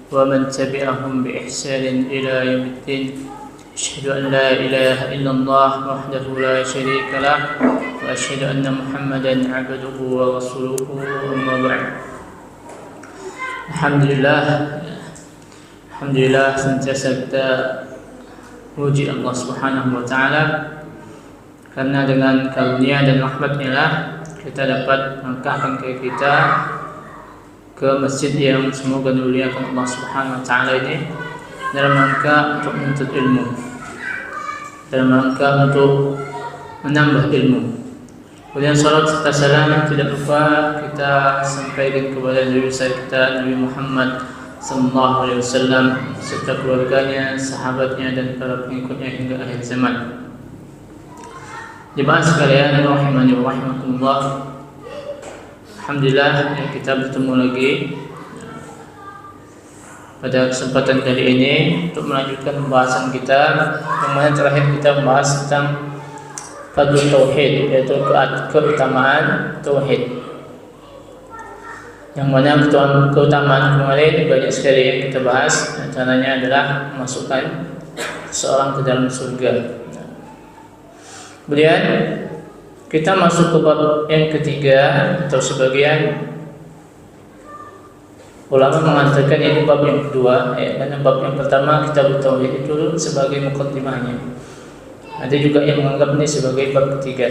ومن تبعهم بإحسان إلى يوم الدين. أشهد أن لا إله إلا الله وحده لا شريك له وأشهد أن محمدا عبده ورسوله. أما بعد. Alhamdulillah sentiasa kita puji Allah Subhanahu wa taala, karena dengan karunia dan rahmat-Nya lah kita dapat melangkahkan kaki kita ke masjid yang semoga dimuliakan Allah Subhanahu wa taala ini dalam rangka untuk menuntut ilmu, dalam rangka untuk menambah ilmu. Kemudian salat serta salam tidak lupa kita sampaikan kepada Nabi kita Nabi Muhammad sallallahu alaihi wasallam serta keluarganya, sahabatnya dan para pengikutnya hingga akhir zaman. Jemaah sekalian rahimani wa rahimakumullah. Alhamdulillah kita bertemu lagi pada kesempatan kali ini untuk melanjutkan pembahasan kita, yang mana terakhir kita membahas tentang fadlul tauhid, yaitu keutamaan tauhid. Yang mana keutamaan kemarin banyak sekali yang kita bahas, antaranya adalah memasukkan seorang ke dalam surga. Kemudian kita masuk ke bab yang ketiga, atau sebagian ulama mengatakan ini bab yang kedua, karena bab yang pertama kitab tauhid itu sebagai muqaddimahnya. Ada juga yang menganggap ini sebagai bab ketiga,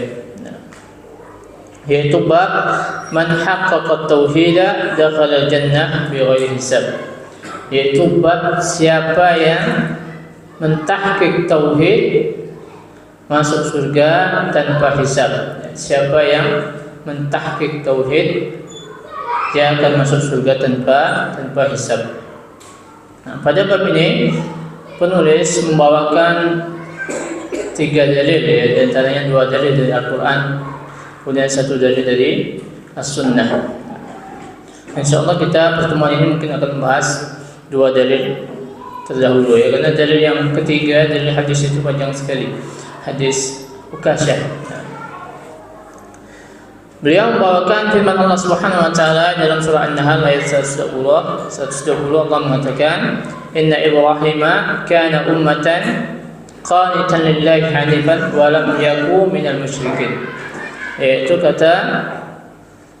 yaitu bab man haqqaqa tauhida dakhala jannah bighairi hisab, yaitu bab siapa yang mentahqiq tauhid masuk surga tanpa hisab. Siapa yang mentahqiq tauhid dia akan masuk surga tanpa hisab. Pada bab ini penulis membawakan 3 dalil, di antaranya 2 dalil dari Al-Quran, kemudian 1 dalil dari As-Sunnah. InsyaAllah kita pertemuan ini mungkin akan membahas 2 dalil terdahulu, karena dalil yang ketiga, dalil hadis itu panjang sekali, hadis Ukasyah. Beliau membawakan firman Allah Subhanahu wa taala dalam surah An-Nahl ayat 120 Allah mengatakan, "Inna Ibrahima kana ummatan qanitan lillahi hanifan wa lam yakun minal musyrikin." Yaitu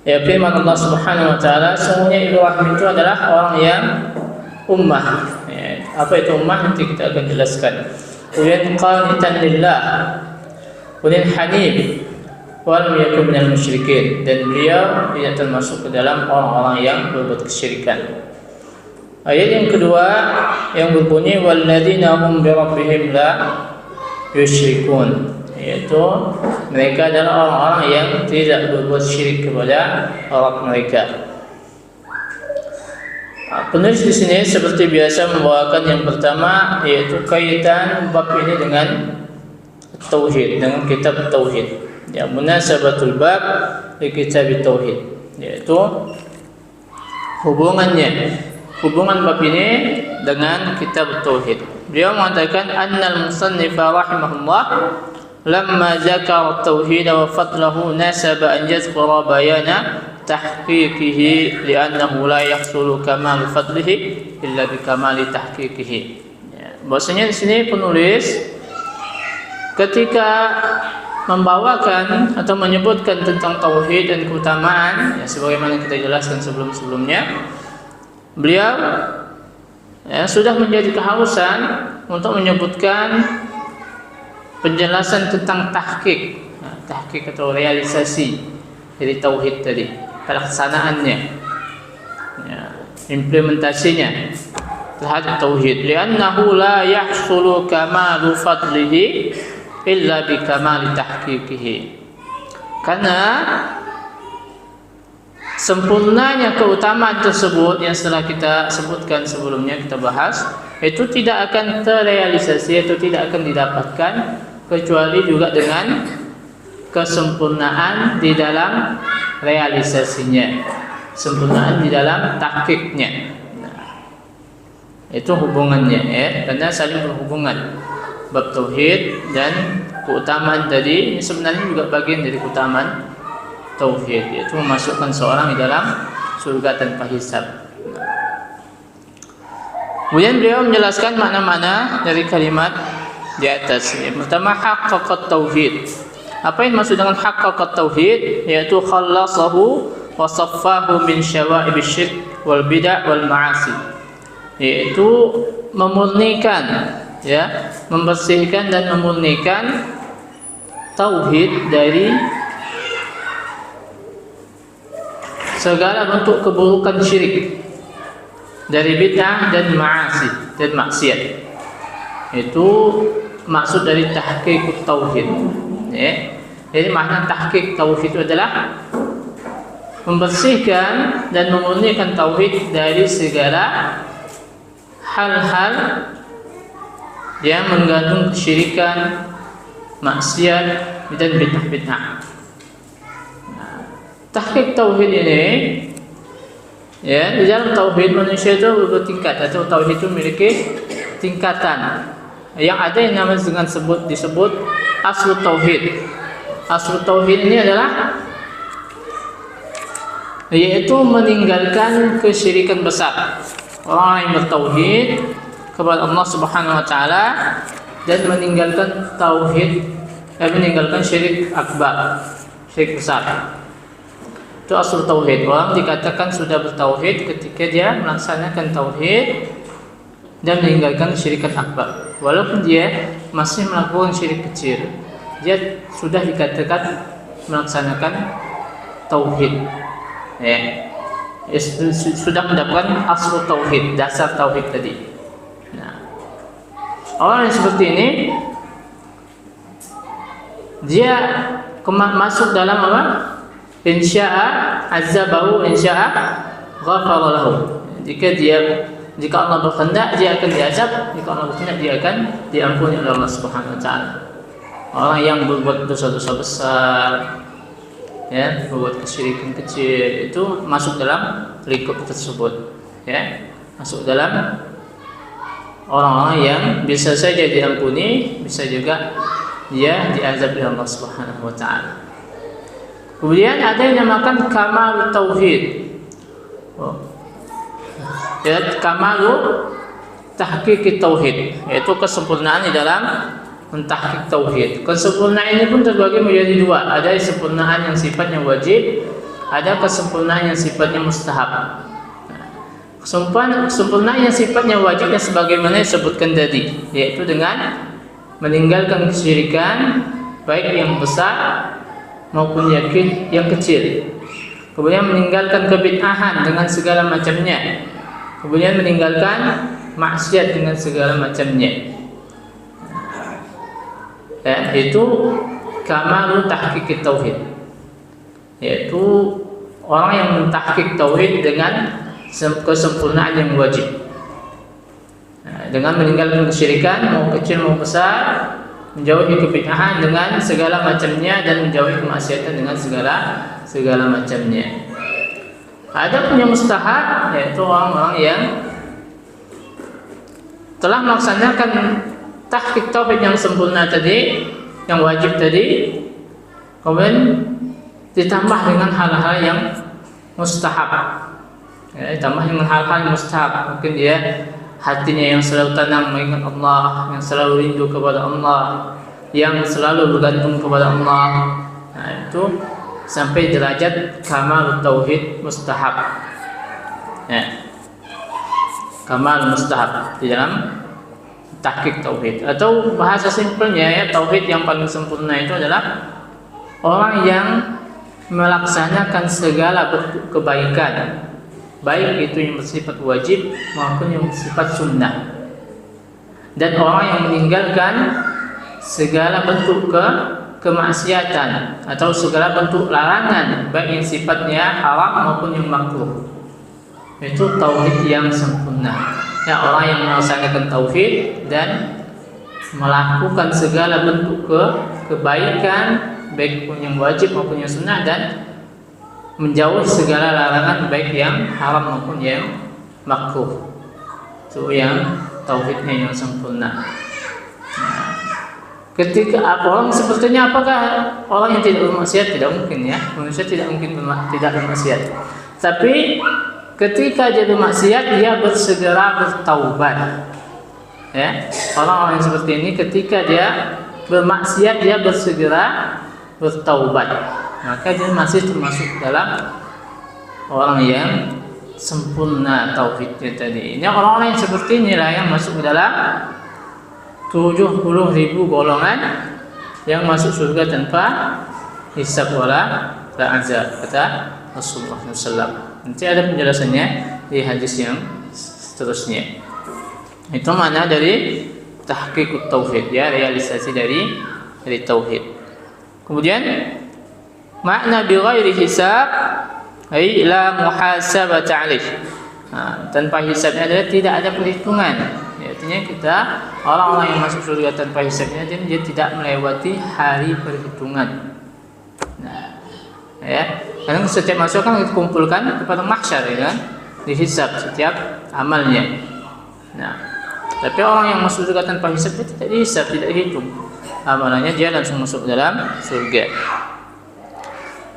firman Allah Subhanahu wa taala, sesungguhnya Ibrahim itu adalah orang yang ummah. Apa itu ummah nanti kita akan jelaskan. Kemudian qanitan lillah, kemudian hanif, wa lam yakun minal musyrikin, dan beliau tidak termasuk ke dalam orang-orang yang berbuat kesyirikan. Ayat yang kedua yang berbunyi walladzina hum bi rabbihim la yusyrikun, yaitu mereka adalah orang-orang yang tidak berbuat syirik kepada Rabb mereka. Penulis di sini seperti biasa membawakan yang pertama, yaitu kaitan bab ini dengan tauhid, dengan kitab tauhid. Ya, munasabatul bab di kitab tauhid, yaitu hubungan bab ini dengan kitab tauhid. Beliau mengatakan annal musannif rahimahullah lamma zakara at-tauhid wa fadlahu nasaba an yadhkura bayana tahqiqihi li'annahu la yahsulu kamal fadlihi illa bi kamali tahqiqihi. Bahwasanya di sini penulis ketika membawakan atau menyebutkan tentang tauhid dan keutamaan, sebagaimana kita jelaskan sebelum-sebelumnya, beliau sudah menjadi keharusan untuk menyebutkan penjelasan tentang tahqiq atau realisasi dari tauhid tadi, pelaksanaannya, implementasinya terhadap tauhid. Li'annahu la yahsulu kamalu fadlihi illa bi kamali tahqiqihi. Karena sempurnanya keutamaan tersebut yang setelah kita sebutkan sebelumnya, kita bahas, itu tidak akan terrealisasi atau tidak akan didapatkan kecuali juga dengan kesempurnaan di dalam realisasinya, sempurnaan di dalam tahqiqnya. Itu hubungannya, karena saling berhubungan. Bab tauhid dan keutamaan tadi ini sebenarnya juga bagian dari keutamaan tauhid, yaitu memasukkan seorang di dalam surga tanpa hisab. Kemudian beliau menjelaskan makna-makna dari kalimat di atas. Yang pertama, haqqaqat tauhid. Apa yang maksud dengan haqqaqat tauhid? Yaitu khallasahu wa saffahu min syawa'ibisy syirk wal bid'ah wal ma'asi. Yaitu memurnikan, ya, membersihkan dan memurnikan tauhid dari segala bentuk keburukan syirik, dari bid'ah dan ma'asi dan maksiat. Itu maksud dari tahqiq tauhid, ya. Jadi makna tahqiq tauhid itu adalah membersihkan dan memurnikan tauhid dari segala hal-hal yang mengandung kesyirikan, maksiat dan bid'ah. Tahqiq tauhid ini, ya, di dalam tauhid manusia itu bertingkat, atau tauhid itu memiliki tingkatan. Yang ada yang namanya dengan disebut aslu tauhid. Aslu tauhid ini adalah yaitu meninggalkan kesyirikan besar. Orang yang bertauhid kepada Allah Subhanahu wa taala dan meninggalkan tauhid, meninggalkan syirik akbar, syirik besar. Itu asal tauhid. Orang dikatakan sudah bertauhid ketika dia melaksanakan tauhid dan meninggalkan syirikat akbar. Walaupun dia masih melakukan syirik kecil, dia sudah dikatakan melaksanakan tauhid. Ya. Sudah mendapatkan asal tauhid, dasar tauhid tadi. Nah, orang yang seperti ini dia masuk dalam apa? Insya'a azabahu, insya'a ghafara lahu. Jika Allah berkehendak dia akan diazab, jika Allah berkehendak dia akan diampuni oleh Allah Subhanahu wa taala. Orang yang berbuat dosa-dosa besar, ya, berbuat kesyirikan kecil, itu masuk dalam lingkup tersebut, ya. Masuk dalam orang-orang yang bisa saja diampuni, bisa juga dia diazab oleh Allah Subhanahu wa taala. Kemudian ada yang dinamakan kamal tauhid. Ya, kamalu tahqiq tauhid, yaitu kesempurnaan di dalam mentahqiq tauhid. Kesempurnaan ini pun terbagi menjadi dua. Ada kesempurnaan yang sifatnya wajib, ada kesempurnaan yang sifatnya mustahab. Kesempurnaan yang sifatnya wajib yang sebagaimana disebutkan tadi, yaitu dengan meninggalkan kesyirikan baik yang besar maupun yang kecil. Kemudian meninggalkan kebid'ahan dengan segala macamnya. Kemudian meninggalkan maksiat dengan segala macamnya. Ya, itu kamalul tahqiq tauhid. Yaitu orang yang mentahqiq tauhid dengan kesempurnaan yang wajib. Nah, dengan meninggalkan kesyirikan mau kecil mau besar, menjauhi kebid'ahan dengan segala macamnya dan menjauhi kemaksiatan dengan segala macamnya. Ada punya mustahab, yaitu orang-orang yang telah melaksanakan tahqiq tauhid yang sempurna tadi, yang wajib tadi, kemudian ditambah dengan hal-hal yang mustahab. Ya, ditambah dengan hal-hal yang mustahab. Mungkin dia hatinya yang selalu tenang mengingat Allah, yang selalu rindu kepada Allah, yang selalu bergantung kepada Allah. Nah, itu sampai derajat kamal tauhid mustahab. Ya. Kamal mustahab di dalam tahqiq tauhid. Atau bahasa simpelnya, ya, tauhid yang paling sempurna itu adalah orang yang melaksanakan segala bentuk kebaikan, baik itu yang bersifat wajib maupun yang bersifat sunnah, dan orang yang meninggalkan segala bentuk kemaksiatan atau segala bentuk larangan, baik yang sifatnya haram maupun yang makruh. Itu tauhid yang sempurna. Ya, orang yang melaksanakan tauhid dan melakukan segala bentuk kebaikan, baik pun yang wajib maupun yang sunnah, dan menjauhi segala larangan baik yang haram maupun yang makruh. Itu yang tauhidnya yang sempurna. Ketika orang sepertinya, apakah orang yang tidak bermaksiat? Tidak mungkin, ya. Manusia tidak mungkin tidak bermaksiat. Tapi ketika dia bermaksiat dia bersegera bertaubat. Ya, orang-orang yang seperti ini ketika dia bermaksiat dia bersegera bertaubat, maka dia masih termasuk dalam orang yang sempurna tauhidnya tadi. Ini orang-orang yang seperti inilah yang masuk ke dalam 70.000 golongan yang masuk surga tanpa hisab wala azab, kata Rasulullah SAW. Nanti ada penjelasannya di hadis yang seterusnya. Itu makna dari tahqiqut tauhid, ya, realisasi dari tauhid. Kemudian makna bi ghairi hisab ai la muhasabata alaih. Tanpa hisabnya adalah tidak ada perhitungan. Artinya kita orang-orang yang masuk surga tanpa hisabnya dia tidak melewati hari perhitungan. Nah, ya, karena setiap masuk kan dikumpulkan kepada mahsyar, ya kan, dihisab setiap amalnya. Nah, tapi orang yang masuk surga tanpa hisab dia tidak dihisab, tidak dihitung amalannya, dia langsung masuk dalam surga.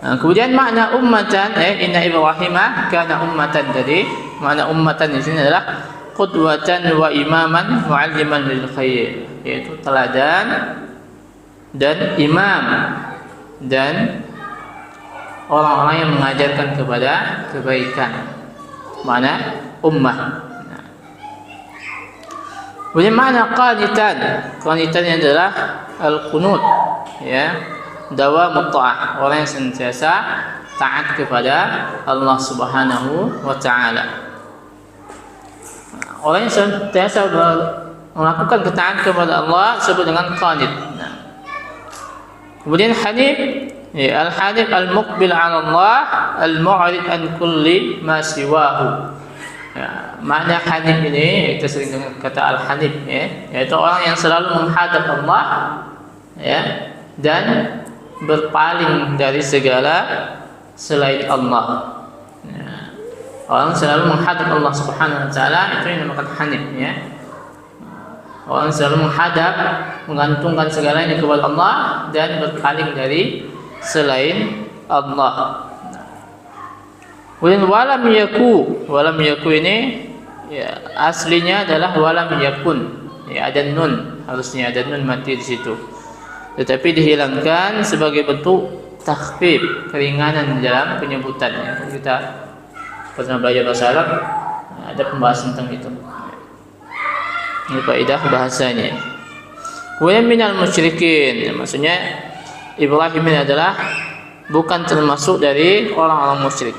Nah, kemudian makna ummatan, inna Ibrahimah kana ummatan, tadi makna ummatan di sini adalah qudwatan wa imaman mualliman lil khair, yaitu teladan dan imam dan orang-orang yang mengajarkan kepada kebaikan. Mana ummah. Nah. Kemudian makna qanitan, qanitan adalah al-qunut, ya, dawamut ta'ah, orang yang senantiasa taat kepada Allah Subhanahu wa taala. Orang yang senantiasa melakukan ketaatan kepada Allah disebut dengan qanit. Nah. Kemudian hanif, ya, al-hanif al-muqbil 'ala Allah, al-mu'rid an kulli ma siwahu. Ya, makna hanif ini kita sering dengar kata al-hanif, ya, yaitu orang yang selalu menghadap Allah, ya, dan berpaling dari segala selain Allah. Ya. Orang selalu menghadap Allah Subhanahu wa taala, itu yang dinamakan hanif, ya. Orang selalu menghadap, menggantungkan segalanya kepada Allah dan berpaling dari selain Allah. Kemudian walam yaku ini, ya, aslinya adalah walam yakun, ya, ada nun, harusnya ada nun mati di situ, tetapi dihilangkan sebagai bentuk takhfif, keringanan dalam penyebutannya. Kita pernah belajar bahasa Arab, ada pembahasan tentang itu. Ini faedah bahasanya. Kemudian minal musyrikin, maksudnya Ibrahim ini adalah bukan termasuk dari orang-orang musyrik.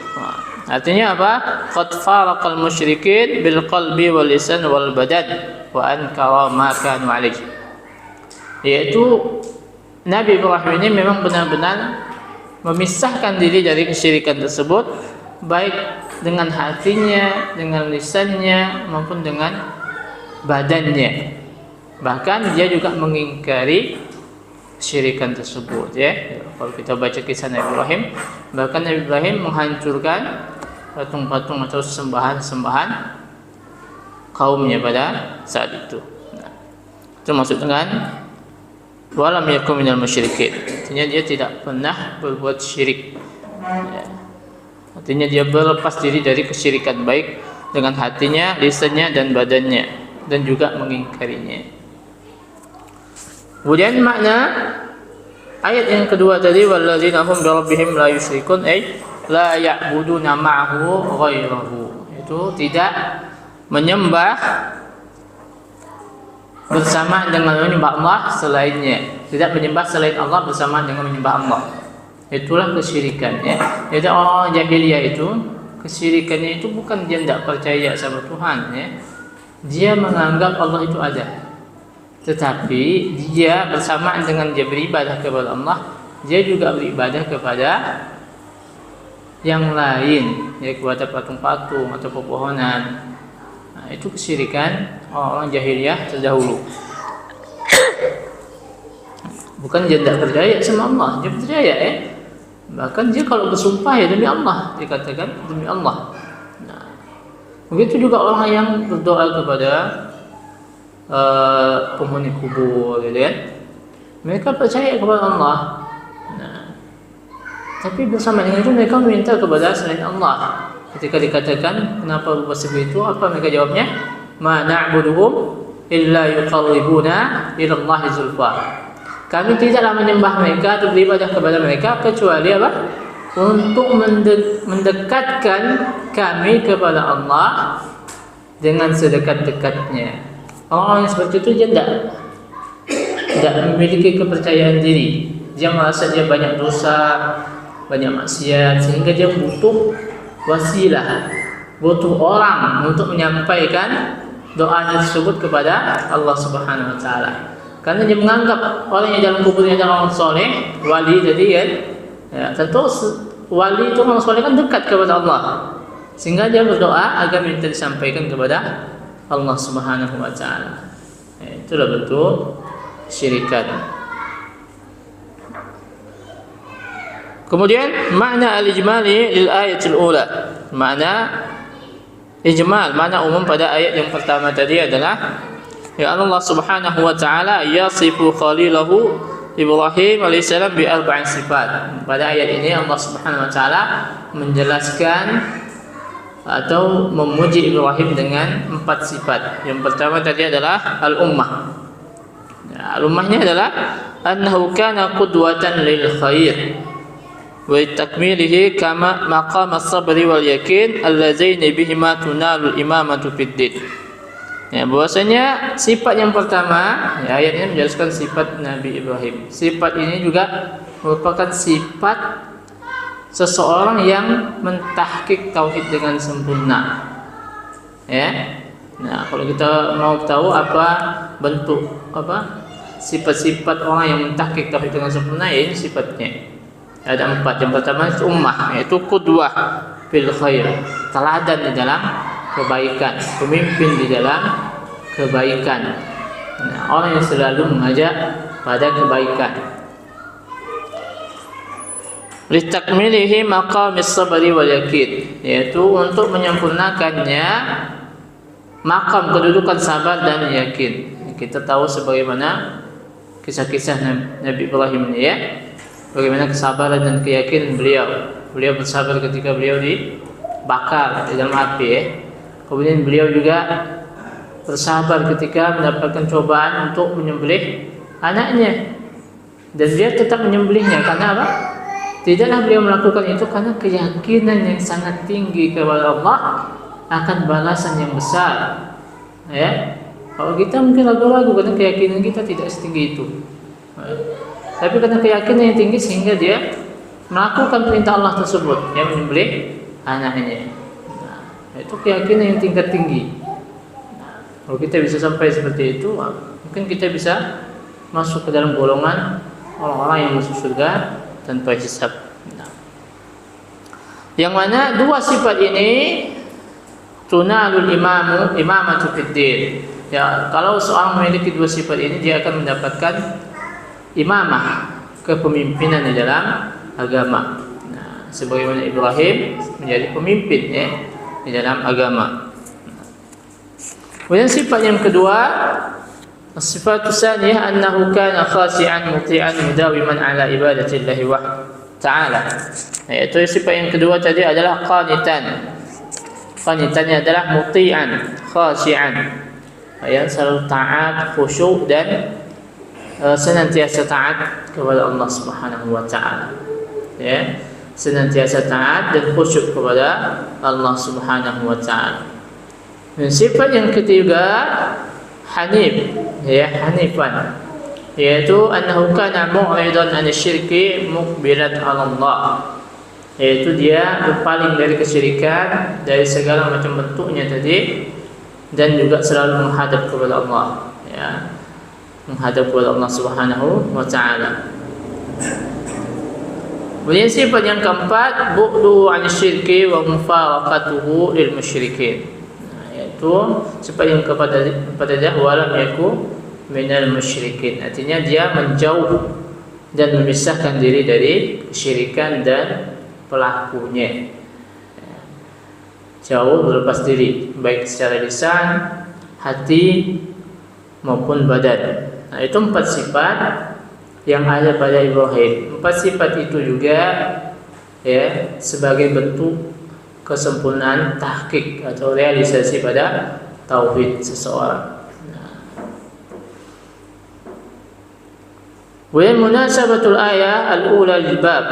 Artinya apa? Qad faraqal musyrikin bil qalbi wal lisan wal badan wa ankara ma kanu alaih. Yaitu Nabi Ibrahim ini memang benar-benar memisahkan diri dari kesyirikan tersebut, baik dengan hatinya, dengan lisannya, maupun dengan badannya. Bahkan dia juga mengingkari kesyirikan tersebut, ya. Kalau kita baca kisah Nabi Ibrahim, bahkan Nabi Ibrahim menghancurkan patung-patung atau sembahan-sembahan kaumnya pada saat itu. Nah, itu maksud dengan walam yakun minal musyrikin. Artinya dia tidak pernah berbuat syirik. Ya. Artinya dia berlepas diri dari kesyirikan, baik dengan hatinya, lisannya, dan badannya, dan juga mengingkarinya. Kemudian makna ayat yang kedua tadi, walladzina hum bi rabbihim la yusyrikun, ay la ya'buduna ma'ahu ghairahu, itu tidak menyembah bersama dengan menyembah Allah selainnya, tidak menyembah selain Allah bersama dengan menyembah Allah. Itulah kesyirikan, ya. Jadi orang jahiliyah itu kesyirikannya itu bukan dia tidak percaya sama Tuhan, ya. Dia menganggap Allah itu ada, tetapi dia bersamaan dengan dia beribadah kepada Allah, dia juga beribadah kepada yang lain, ya, kepada patung-patung atau pepohonan. Nah, itu kesyirikan orang jahiliyah terdahulu. Bukan dia tidak percaya sama Allah, dia percaya, ya. Bahkan dia kalau bersumpah, ya, demi Allah, dikatakan demi Allah. Nah, begitu juga orang yang berdoa kepada penghuni kubur, gitu kan. Mereka percaya kepada Allah. Nah, tapi bersama dengan itu mereka meminta kepada selain Allah. Ketika dikatakan kenapa berbuat seperti itu, apa mereka jawabnya? Ma na'buduhum illa yuqarribuna ila Allah zulfa. Kami tidaklah menyembah mereka atau beribadah kepada mereka kecuali apa? Untuk mendekatkan kami kepada Allah dengan sedekat-dekatnya. Orang-orang yang seperti itu dia tidak memiliki kepercayaan diri. Dia merasa dia banyak dosa, banyak maksiat, sehingga dia butuh wasilah, butuh orang untuk menyampaikan doa tersebut kepada Allah Subhanahu wa taala. Karena dia menganggap orang yang dalam kuburnya adalah orang soleh, wali, jadi kan, ya, tentu wali itu orang soleh kan dekat kepada Allah, sehingga dia berdoa agar minta disampaikan kepada Allah Subhanahu wa taala. Ya, itulah bentuk syirikat. Kemudian makna al-ijmali lil ayatil ula. Makna ijmal, makna umum pada ayat yang pertama tadi adalah ya Allah Subhanahu wa taala yasifu khalilahu Ibrahim alaihissalam bi arba'in sifat. Pada ayat ini Allah Subhanahu wa taala menjelaskan atau memuji Ibrahim dengan 4 sifat. Yang pertama tadi adalah al-ummah. Ya, al-ummahnya adalah annahu kana qudwatan lil khair wa takmilihi kama maqam as-sabri wal yakin allazaini bihima tunalu al-imamatu fid din. Ya, bahwasanya sifat yang pertama, ya, ayat ini menjelaskan sifat Nabi Ibrahim. Sifat ini juga merupakan sifat seseorang yang mentahqiq tauhid dengan sempurna. Ya. Nah, kalau kita mau tahu apa bentuk sifat-sifat orang yang mentahqiq tauhid dengan sempurna, ya ini sifatnya. Ada 4. Yang pertama itu ummah, yaitu qudwah fil khair, teladan di dalam kebaikan, pemimpin di dalam kebaikan. Nah, orang yang selalu mengajak pada kebaikan. Litakmilihi maqamis sabri wal yakin, yaitu untuk menyempurnakannya makam kedudukan sabar dan yakin. Kita tahu sebagaimana kisah-kisah Nabi Ibrahim ini, ya. Bagaimana kesabaran dan keyakinan beliau. Beliau bersabar ketika beliau dibakar di dalam api, ya. Kemudian beliau juga bersabar ketika mendapatkan cobaan untuk menyembelih anaknya. Dan dia tetap menyembelihnya karena apa? Tidaklah beliau melakukan itu karena keyakinan yang sangat tinggi kepada Allah akan balasan yang besar. Ya. Kalau kita mungkin ragu-ragu karena keyakinan kita tidak setinggi itu. Tapi karena keyakinan yang tinggi sehingga dia melakukan perintah Allah tersebut, yang menyembelih anaknya. Nah, itu keyakinan yang tingkat tinggi. Nah, kalau kita bisa sampai seperti itu, mungkin kita bisa masuk ke dalam golongan orang-orang yang masuk surga tanpa hisab. Nah, yang mana 2 sifat ini tunalul imamatu fid din. Ya, kalau seorang memiliki 2 sifat ini, dia akan mendapatkan imamah, kepemimpinan di dalam agama. Nah, sebagaimana Ibrahim menjadi pemimpin, ya, di dalam agama. Kemudian sifat yang kedua, sifat tsaniyah annahu kana khashi'an muti'an mudawiman ala ibadatillahi wa ta'ala. Yaitu sifat yang kedua tadi adalah qanitan. Qanitannya adalah muti'an, khashi'an, yang selalu taat, khusyuk dan senantiasa taat kepada Allah Subhanahu wa taala. Ya, senantiasa taat dan khusyuk kepada Allah Subhanahu wa taala. Dan sifat yang ketiga hanif, ya, hanifan, yaitu annahu kana mu'ridan 'anil syirki muqbilan 'ala Allah. Yaitu dia berpaling dari kesyirikan, dari segala macam bentuknya tadi, dan juga selalu menghadap kepada Allah, ya, menghadap kepada Allah Subhanahu wa taala. Kemudian sifat yang keempat, bu'du 'anil syirki wa mufaraqatuhu lil musyrikin. Yaitu sifat yang kepada dia walam yaku minal musyrikin. Artinya dia menjauh dan memisahkan diri dari kesyirikan dan pelakunya. Jauh, berlepas diri, baik secara lisan, hati maupun badan. Nah, itu 4 sifat yang ada pada Ibrahim. 4 sifat itu juga, ya, sebagai bentuk kesempurnaan tahqiq atau realisasi pada tauhid seseorang. Wa munasabatul ayat al-ula lil bab.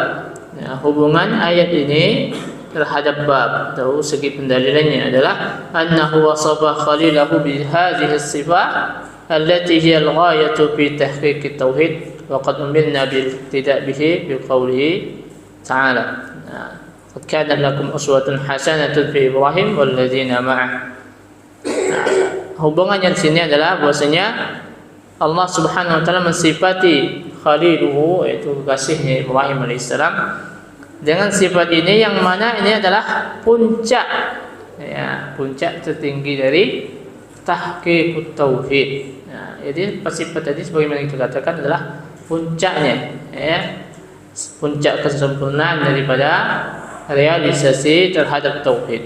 Hubungan ayat ini terhadap bab atau segi pendalilannya adalah annahu wasafa khalilahu bi hadhihi as-sifat allati hiya al-ghayatu fi tahqiq at-tauhid wa qad umirna bil iqtida' bihi bi qawlihi ta'ala. Qad kanat lakum uswatun hasanatun fi Ibrahim wal ladzina ma'ah. Hubungannya di sini adalah bahwasanya Allah Subhanahu wa taala mensifati khaliluhu, yaitu kekasihnya Ibrahim alaihissalam, dengan sifat ini yang mana ini adalah puncak, ya, puncak tertinggi dari tahqiqut tauhid. Nah, jadi sifat tadi sebagaimana kita katakan adalah puncaknya, ya, puncak kesempurnaan daripada realisasi terhadap tauhid.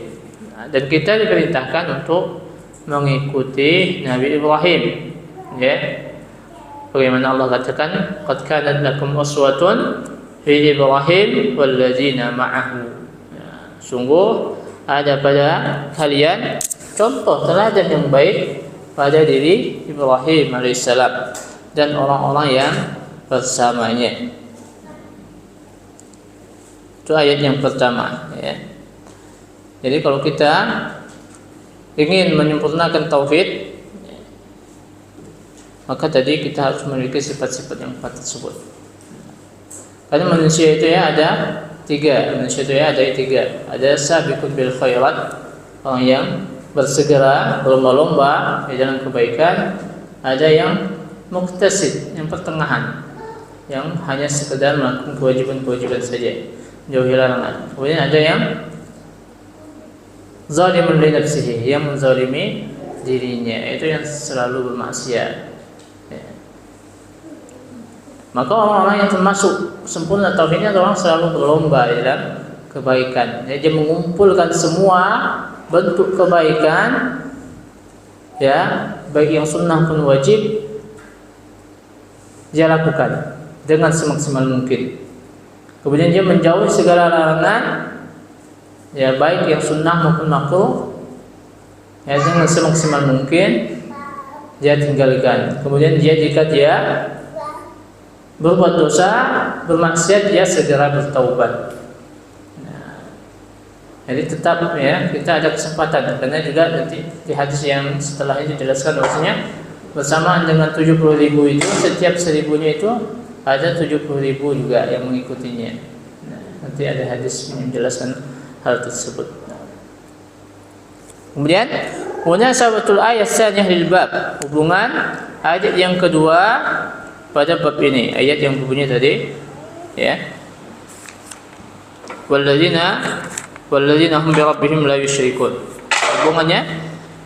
Nah, dan kita diperintahkan untuk mengikuti Nabi Ibrahim, ya. Bagaimana Allah katakan, qad kanat lakum uswatun fi Ibrahim wal ladzina ma'ahu. Ya, sungguh ada pada kalian contoh teladan yang baik pada diri Ibrahim alaihissalam dan orang-orang yang bersamanya. Itu ayat yang pertama, ya. Jadi kalau kita ingin menyempurnakan tauhid, maka tadi kita harus memiliki sifat-sifat yang empat tersebut. Karena manusia itu ya ada tiga. Manusia itu ya ada tiga. Ada sabiqun bil khairat, orang yang bersegera berlomba-lomba di dalam kebaikan. Ada yang muqtasid, yang pertengahan, yang hanya sekedar melakukan kewajiban-kewajiban saja, jauhi larangan. Kemudian ada yang zalimun li nafsihi, yang menzalimi dirinya, itu yang selalu bermaksiat. Maka orang-orang yang termasuk sempurna tauhidnya adalah orang selalu berlomba dalam kebaikan. Jadi dia mengumpulkan semua bentuk kebaikan, ya, baik yang sunnah pun wajib dia lakukan dengan semaksimal mungkin. Kemudian dia menjauhi segala larangan, ya, baik yang sunnah maupun makruh, ya, dengan semaksimal mungkin dia tinggalkan. Kemudian jika dia berbuat dosa, bermaksiat, dia segera bertaubat. Nah, jadi tetap, ya, kita ada kesempatan, karena juga nanti di hadis yang setelah itu dijelaskan bahwasanya bersamaan dengan 70.000 itu, setiap 1.000-nya itu ada 70.000 juga yang mengikutinya. Nah, nanti ada hadis yang menjelaskan hal tersebut. Kemudian munasabatul ayat tsaniyah lil bab, hubungan ayat yang kedua pada bab ini, ayat yang berbunyi tadi, ya, walladzina hum bi rabbihim la yusyrikun. Hubungannya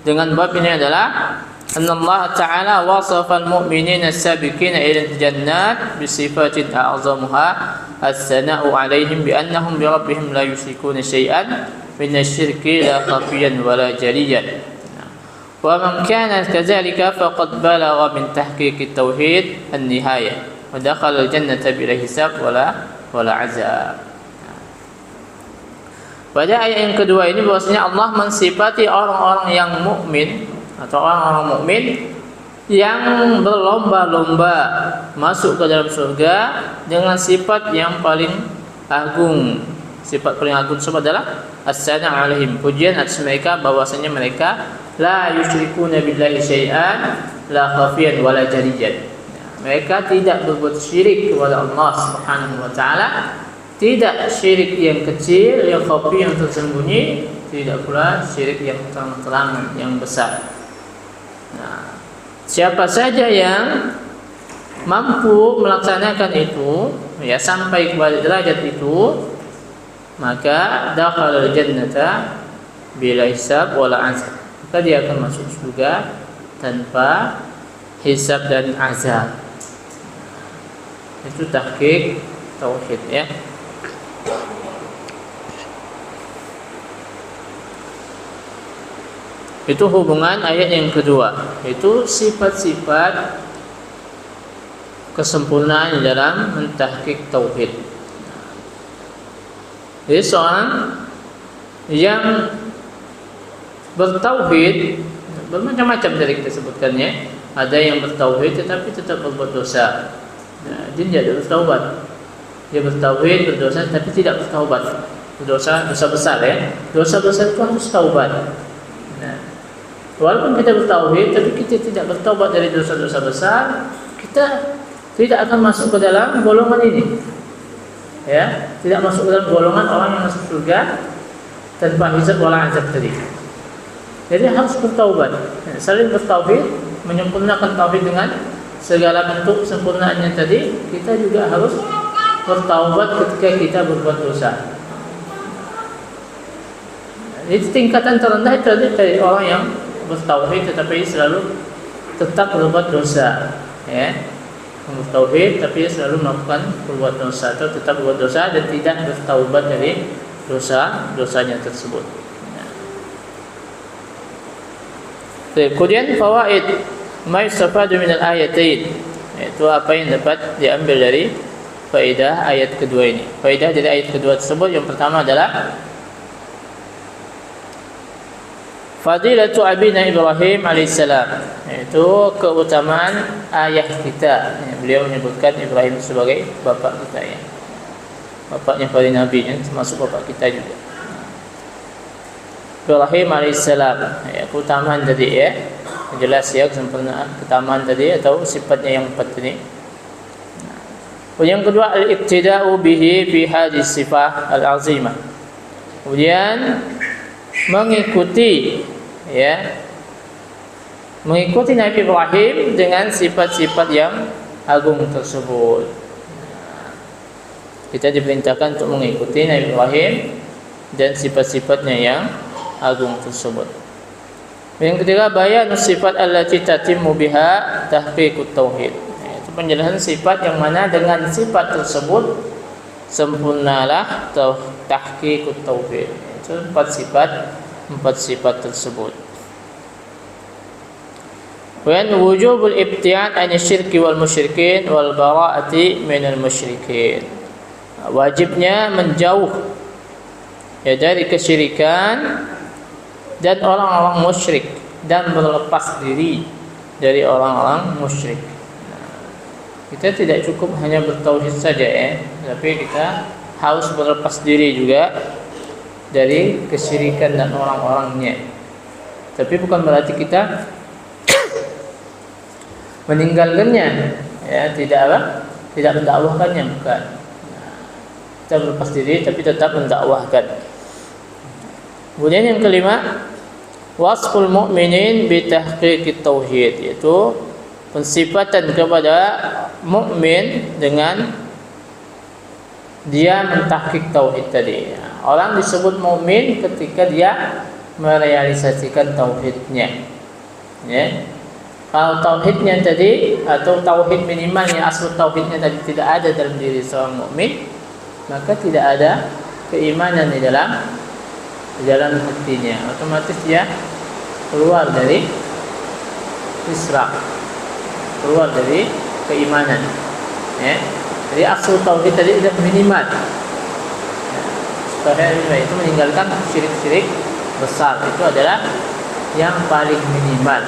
dengan bab ini adalah anna Allah Ta'ala wasafa al-mu'minina as-sabiqina ila al-jannat bi sifatin a'zamuha as-sana'u 'alaihim bi annahum bi rabbihim la yusyrikuna syai'an min asy-syirki la khafiyan wa la jaliyan. ومن كان كذلك فقد بلغ من تحقيق التوحيد النهاية ودخل الجنة بلا حساب ولا عذاب. Pada ayat yang kedua ini bahwasanya Allah mensifati orang-orang yang mukmin atau orang-orang mukmin yang berlomba-lomba masuk ke dalam surga dengan sifat yang paling agung. Sifat paling agung tersebut adalah as-sana' 'alaihim, pujian atas mereka bahwasanya mereka la yusyrikuna billahi syai'an la khafiyan wala jaliyan. Mereka tidak berbuat syirik kepada Allah Subhanahu wa taala, tidak syirik yang kecil, yang khafi, yang tersembunyi, tidak pula syirik yang terang-terangan, yang besar. Nah, siapa saja yang mampu melaksanakan itu, ya, sampai kepada derajat itu, maka dakhalal jannata bila hisab wala azab, maka dia akan masuk surga tanpa hisab dan azab. Itu tahqiq tauhid, ya. Itu hubungan ayat yang kedua, itu sifat-sifat kesempurnaan dalam mentahqiq tauhid. Jadi seorang yang bertauhid bermacam-macam dari kita sebutkannya. Ada yang bertauhid tetapi tetap berbuat dosa. Dia tidak bertaubat. Dia bertauhid, berdosa tapi tidak bertaubat. Dosa besar ya. Dosa besar itu harus taubat. Nah, walaupun kita bertauhid tapi kita tidak bertaubat dari dosa-dosa besar, kita tidak akan masuk ke dalam golongan ini. Ya, tidak masuk ke dalam golongan orang yang masuk surga tanpa hisab wala azab tadi. Jadi harus bertaubat. Saling bertauhid, menyempurnakan tauhid dengan segala bentuk sempurnaannya tadi. Kita juga harus bertaubat ketika kita berbuat dosa. Itu tingkatan terendah itu dari orang yang bertauhid tetapi selalu tetap berbuat dosa. Ya, bertauhid tapi selalu melakukan berbuat dosa atau tetap berbuat dosa dan tidak bertaubat dari dosa-dosanya tersebut. Kemudian fawaid ma yustafadu min al-ayatain, itu apa yang dapat diambil dari faedah ayat kedua ini. Faedah dari ayat kedua tersebut yang pertama adalah fadilatu abina Ibrahim alaihissalam, yaitu keutamaan ayah kita. Beliau menyebutkan Ibrahim sebagai bapak kita ya. Bapaknya para nabi ya, termasuk bapak kita juga. Ibrahim alaihissalam, ya, keutamaan tadi ya, jelas ya kesempurnaan keutamaan tadi atau sifatnya yang empat ini. Yang kedua al-iqtida'u bihi fi hadis sifah al-azimah. Kemudian mengikuti ya, mengikuti Nabi Ibrahim dengan sifat-sifat yang agung tersebut. Kita diperintahkan untuk mengikuti Nabi Ibrahim dan sifat-sifatnya yang agung tersebut. Yang ketiga bayan sifat allati tatimmu biha tahqiqut tauhid. Itu penjelasan sifat yang mana dengan sifat tersebut sempurnalah tahqiqut tauhid. Itu empat sifat tersebut. Wa wujubul ibtiad an syirki wal musyrikin wal bara'ati minal musyrikin. Wajibnya menjauh ya dari kesyirikan dan orang-orang musyrik dan berlepas diri dari orang-orang musyrik. Kita tidak cukup hanya bertauhid saja ya, tapi kita harus berlepas diri juga dari kesyirikan dan orang-orangnya. Tapi bukan berarti kita meninggalkannya ya, tidak mendakwahkannya, bukan. Kita berlepas diri tapi tetap mendakwahkan. Kemudian yang kelima, wasful mu'minin bi tahqiqit tauhid, yaitu pensifatan kepada mukmin dengan dia mentahqiq tauhid tadi. Orang disebut mukmin ketika dia merealisasikan tauhidnya. Ya. Kalau tauhidnya tadi atau tauhid minimalnya asal tauhidnya tadi tidak ada dalam diri seorang mukmin, maka tidak ada keimanan di dalam hatinya, otomatis dia keluar dari Islam, keluar dari keimanan ya. Jadi asal tauhid tadi sudah minimal ya. Itu meninggalkan syirik-syirik besar, itu adalah yang paling minimal.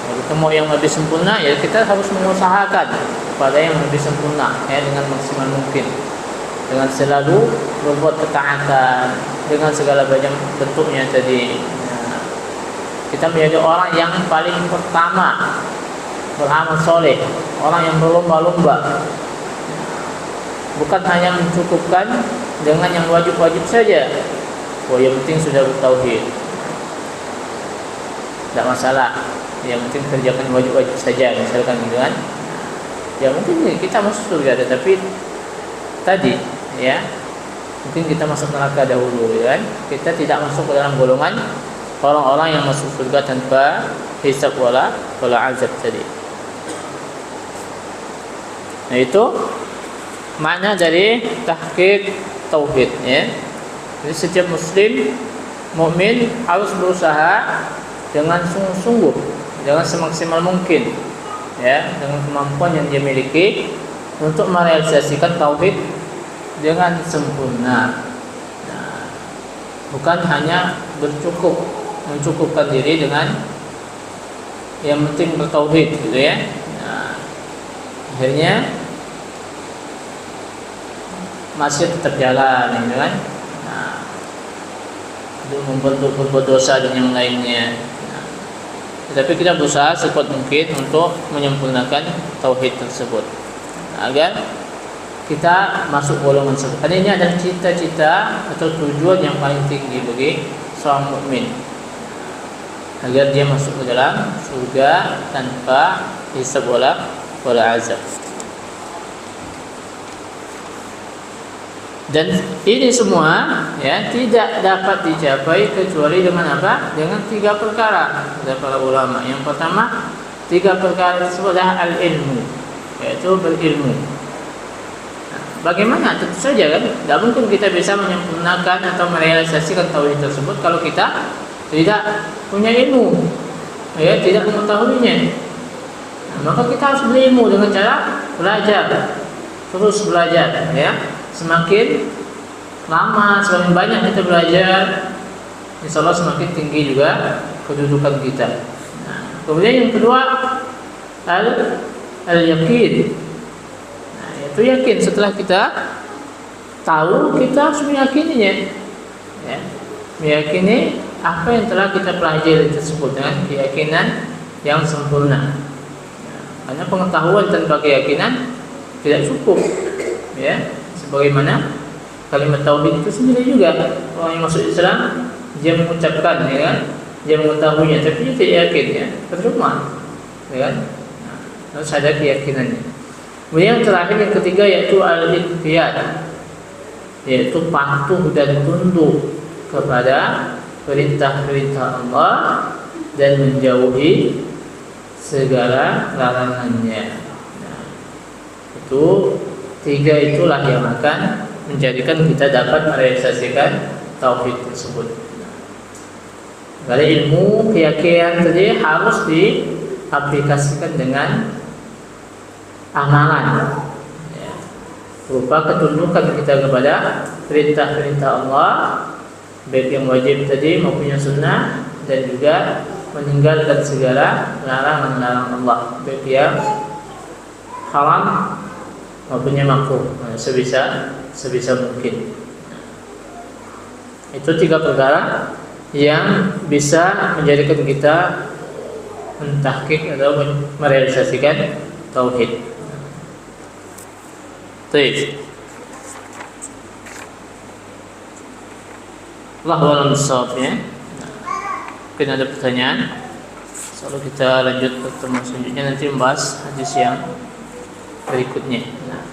Kalau kita mau yang lebih sempurna ya kita harus mengusahakan pada yang lebih sempurna ya, dengan maksimal mungkin, dengan selalu berbuat ketaatan dengan segala macam bentuknya tadi. Nah, kita menjadi orang yang paling pertama beramal soleh, orang yang berlomba-lomba, bukan hanya mencukupkan dengan yang wajib-wajib saja. Yang penting sudah bertauhid, tidak masalah. Yang penting kerjakan wajib-wajib saja, misalkan gitu kan. Ya mungkin kita masuk surga, tetapi tadi ya mungkin kita masuk neraka dahulu ya kan? Kita tidak masuk ke dalam golongan orang-orang yang masuk surga tanpa hisab wala azab tadi. Nah itu makna dari tahqiq tauhid ya. Jadi setiap muslim mukmin harus berusaha dengan sungguh-sungguh, dengan semaksimal mungkin ya, dengan kemampuan yang dia miliki untuk merealisasikan tauhid dengan sempurna. Nah, bukan hanya mencukupkan diri dengan yang penting bertauhid gitu ya. Nah, akhirnya masih tetap jalan gitu kan. Nah, untuk berbuat dosa dan yang lainnya. Nah, tetapi kita berusaha sekuat mungkin untuk menyempurnakan tauhid tersebut agar kita masuk golongan tersebut. Karena ini adalah cita-cita atau tujuan yang paling tinggi bagi seorang mukmin, agar dia masuk ke dalam surga tanpa hisab wala azab. Dan ini semua ya tidak dapat dicapai kecuali dengan apa? Dengan 3 perkara kata para ulama. Yang pertama, 3 perkara tersebut adalah al-ilmu, yaitu berilmu. Nah, bagaimana? Tentu saja kan tidak mungkin kita bisa menyempurnakan atau merealisasikan tauhid tersebut kalau kita tidak punya ilmu, ya, tidak mengetahuinya. Nah, maka kita harus berilmu dengan cara belajar, terus belajar, ya. Semakin lama, semakin banyak kita belajar, insya Allah semakin tinggi juga kedudukan kita. Nah, kemudian yang kedua al-yakin. Nah, itu yakin. Setelah kita tahu, kita harus meyakininya, ya. Meyakini apa yang telah kita pelajari tersebut dengan keyakinan yang sempurna. Ya, karena pengetahuan tanpa keyakinan tidak cukup, ya. Sebagaimana kalimat tauhid itu sendiri juga, orang yang masuk Islam dia mengucapkan, ya kan, dia mengetahuinya, tapi dia tidak yakin, ya, percuma, ya kan. Nah, harus ada keyakinannya. Kemudian yang terakhir, yang ketiga, yaitu al-inqiyad, yaitu patuh dan tunduk kepada perintah-perintah Allah dan menjauhi segala larangannya. Nah, itu 3 itulah yang akan menjadikan kita dapat merealisasikan tauhid tersebut. Karena ilmu, keyakinan tadi harus diaplikasikan dengan amalan, ya, berupa ketundukan kita kepada perintah-perintah Allah, baik yang wajib tadi maupun yang sunnah, dan juga meninggalkan segala larangan-larangan Allah, baik yang haram maupun yang makruh, sebisa mungkin. Itu 3 perkara yang bisa menjadikan kita mentahqiq atau merealisasikan tauhid. Baik. Allahu a'lam bishawab, ya. Mungkin ada pertanyaan. Lalu kita lanjut ke pertemuan selanjutnya, nanti membahas hadis yang berikutnya. Nah.